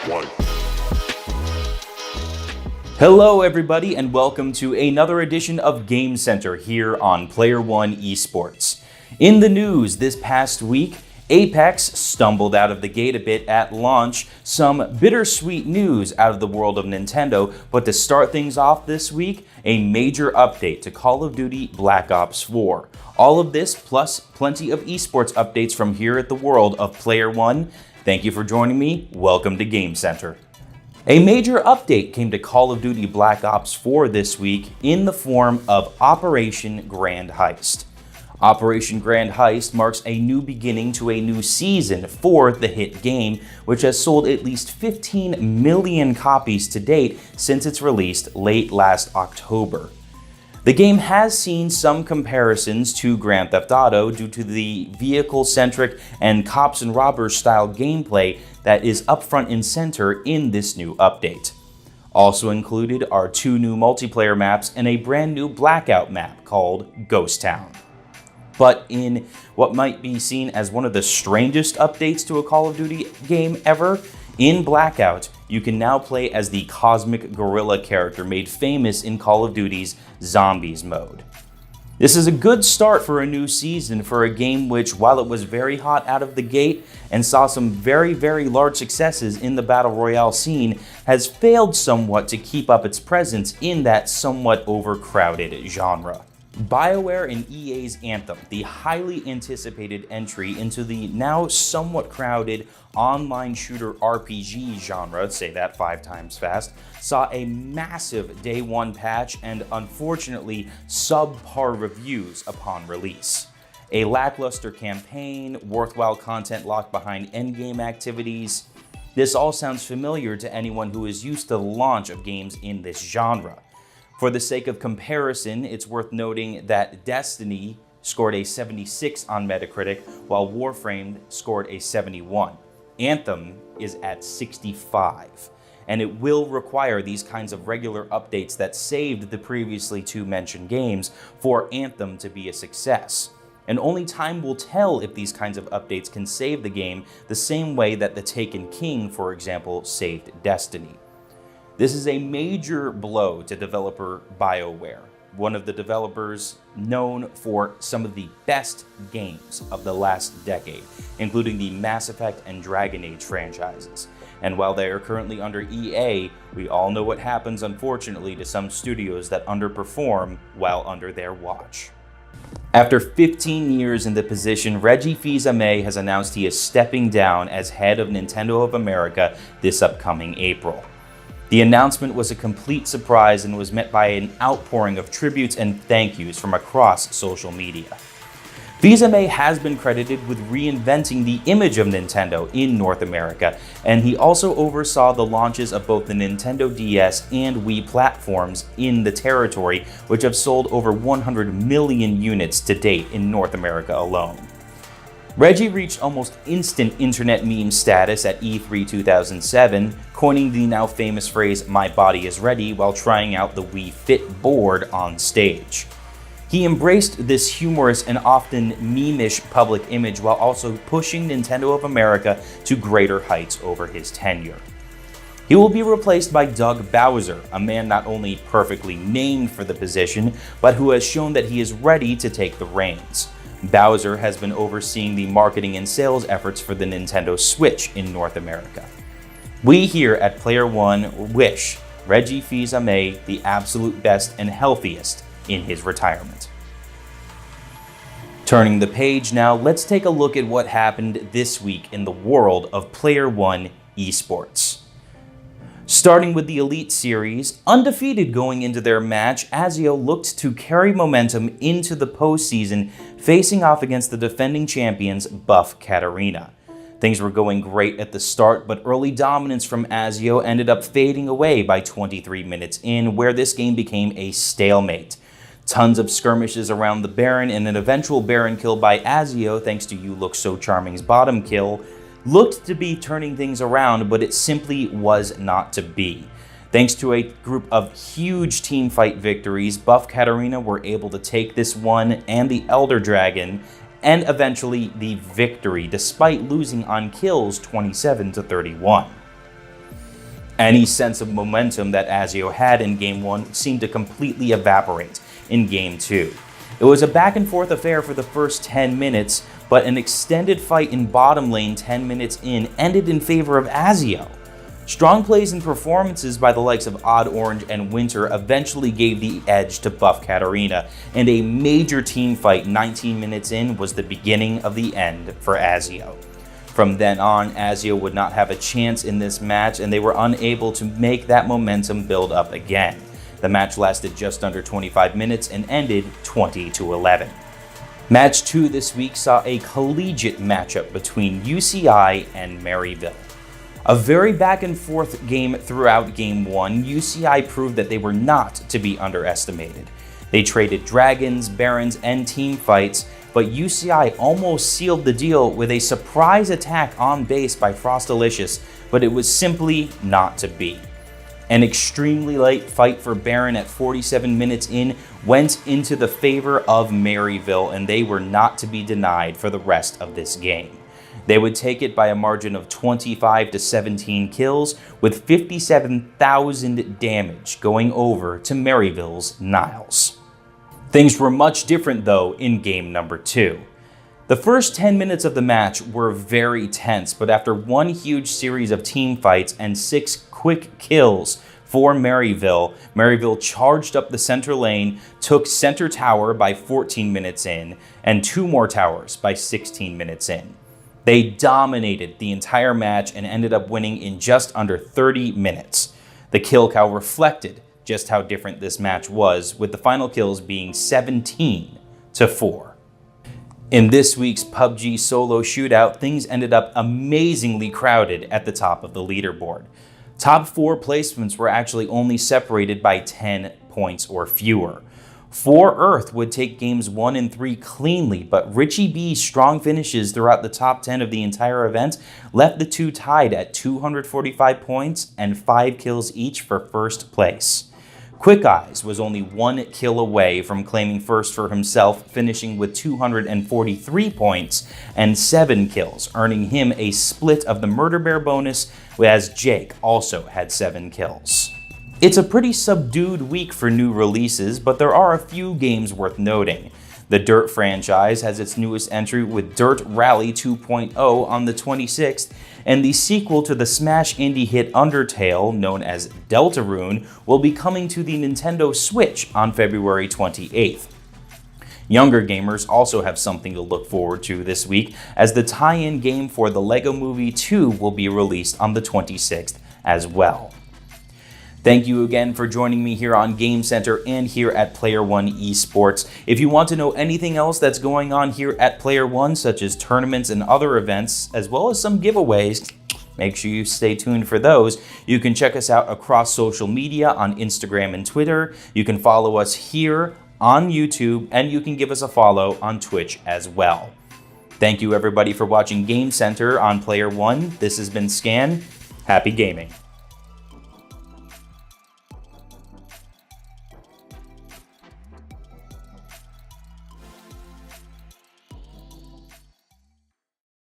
One. Hello everybody and welcome to another edition of Game Center here on PlayerOne eSports. In the news this past week, Apex stumbled out of the gate a bit at launch, some bittersweet news out of the world of Nintendo, but to start things off this week, a major update to Call of Duty Black Ops 4. All of this plus plenty of esports updates from here at the world of PlayerOne. Thank you for joining me. Welcome to Game Center. A major update came to Call of Duty Black Ops 4 this week in the form of Operation Grand Heist. Operation Grand Heist marks a new beginning to a new season for the hit game, which has sold at least 15 million copies to date since its release late last October. The game has seen some comparisons to Grand Theft Auto due to the vehicle-centric and cops and robbers style gameplay that is up front and center in this new update. Also included are 2 new multiplayer maps and a brand new Blackout map called Ghost Town. But in what might be seen as one of the strangest updates to a Call of Duty game ever, in Blackout, you can now play as the Cosmic Gorilla character made famous in Call of Duty's Zombies mode. This is a good start for a new season for a game which, while it was very hot out of the gate and saw some very large successes in the Battle Royale scene, has failed somewhat to keep up its presence in that somewhat overcrowded genre. BioWare and EA's Anthem, the highly anticipated entry into the now somewhat crowded online shooter RPG genre, say that 5 times fast, saw a massive day 1 patch and unfortunately subpar reviews upon release. A lackluster campaign, worthwhile content locked behind endgame activities. This all sounds familiar to anyone who is used to the launch of games in this genre. For the sake of comparison, it's worth noting that Destiny scored a 76 on Metacritic, while Warframe scored a 71. Anthem is at 65, and it will require these kinds of regular updates that saved the previously 2 mentioned games for Anthem to be a success. And only time will tell if these kinds of updates can save the game the same way that The Taken King, for example, saved Destiny. This is a major blow to developer BioWare, one of the developers known for some of the best games of the last decade, including the Mass Effect and Dragon Age franchises. And while they are currently under EA, we all know what happens, unfortunately, to some studios that underperform while under their watch. After 15 years in the position, Reggie Fils-Aimé has announced he is stepping down as head of Nintendo of America this upcoming April. The announcement was a complete surprise and was met by an outpouring of tributes and thank yous from across social media. Fils-Aimé has been credited with reinventing the image of Nintendo in North America, and he also oversaw the launches of both the Nintendo DS and Wii platforms in the territory, which have sold over 100 million units to date in North America alone. Reggie reached almost instant internet meme status at E3 2007, coining the now famous phrase, "My body is ready," while trying out the Wii Fit board on stage. He embraced this humorous and often meme-ish public image while also pushing Nintendo of America to greater heights over his tenure. He will be replaced by Doug Bowser, a man not only perfectly named for the position, but who has shown that he is ready to take the reins. Bowser has been overseeing the marketing and sales efforts for the Nintendo Switch in North America. We here at PlayerOne wish Reggie Fils-Aimé the absolute best and healthiest in his retirement. Turning the page now, let's take a look at what happened this week in the world of PlayerOne eSports. Starting with the Elite Series, undefeated going into their match, Azio looked to carry momentum into the postseason, facing off against the defending champions Buff Katarina. Things were going great at the start, but early dominance from Azio ended up fading away by 23 minutes in, where this game became a stalemate. Tons of skirmishes around the Baron and an eventual Baron kill by Azio thanks to You Look So Charming's bottom kill, looked to be turning things around, but it simply was not to be. Thanks to a group of huge teamfight victories, Buff Katarina were able to take this one and the Elder Dragon, and eventually the victory, despite losing on kills 27-31. Any sense of momentum that Azio had in Game 1 seemed to completely evaporate in Game 2. It was a back and forth affair for the first 10 minutes, but an extended fight in bottom lane 10 minutes in ended in favor of Azio. Strong plays and performances by the likes of Odd Orange and Winter eventually gave the edge to Buff Katarina, and a major team fight 19 minutes in was the beginning of the end for Azio. From then on, Azio would not have a chance in this match, and they were unable to make that momentum build up again. The match lasted just under 25 minutes and ended 20-11. Match 2 this week saw a collegiate matchup between UCI and Maryville. A very back and forth game throughout Game 1, UCI proved that they were not to be underestimated. They traded dragons, barons, and team fights, but UCI almost sealed the deal with a surprise attack on base by Frostalicious, but it was simply not to be. An extremely late fight for Baron at 47 minutes in went into the favor of Maryville, and they were not to be denied for the rest of this game. They would take it by a margin of 25-17 kills, with 57,000 damage going over to Maryville's Niles. Things were much different though in game number 2. The first 10 minutes of the match were very tense, but after one huge series of team fights and 6 quick kills for Maryville, Maryville charged up the center lane, took center tower by 14 minutes in, and 2 more towers by 16 minutes in. They dominated the entire match and ended up winning in just under 30 minutes. The kill cow reflected just how different this match was, with the final kills being 17-4. In this week's PUBG solo shootout, things ended up amazingly crowded at the top of the leaderboard. Top 4 placements were actually only separated by 10 points or fewer. 4 Earth would take games 1 and 3 cleanly, but Richie B's strong finishes throughout the top 10 of the entire event left the two tied at 245 points and 5 kills each for first place. Quick Eyes was only 1 kill away from claiming first for himself, finishing with 243 points and 7 kills, earning him a split of the Murder Bear bonus, as Jake also had 7 kills. It's a pretty subdued week for new releases, but there are a few games worth noting. The Dirt franchise has its newest entry with Dirt Rally 2.0 on the 26th, and the sequel to the Smash indie hit Undertale, known as Deltarune, will be coming to the Nintendo Switch on February 28th. Younger gamers also have something to look forward to this week, as the tie-in game for the LEGO Movie 2 will be released on the 26th as well. Thank you again for joining me here on Game Center and here at PlayerOne eSports. If you want to know anything else that's going on here at PlayerOne, such as tournaments and other events, as well as some giveaways, make sure you stay tuned for those. You can check us out across social media on Instagram and Twitter. You can follow us here on YouTube, and you can give us a follow on Twitch as well. Thank you everybody for watching Game Center on PlayerOne. This has been Scan. Happy gaming.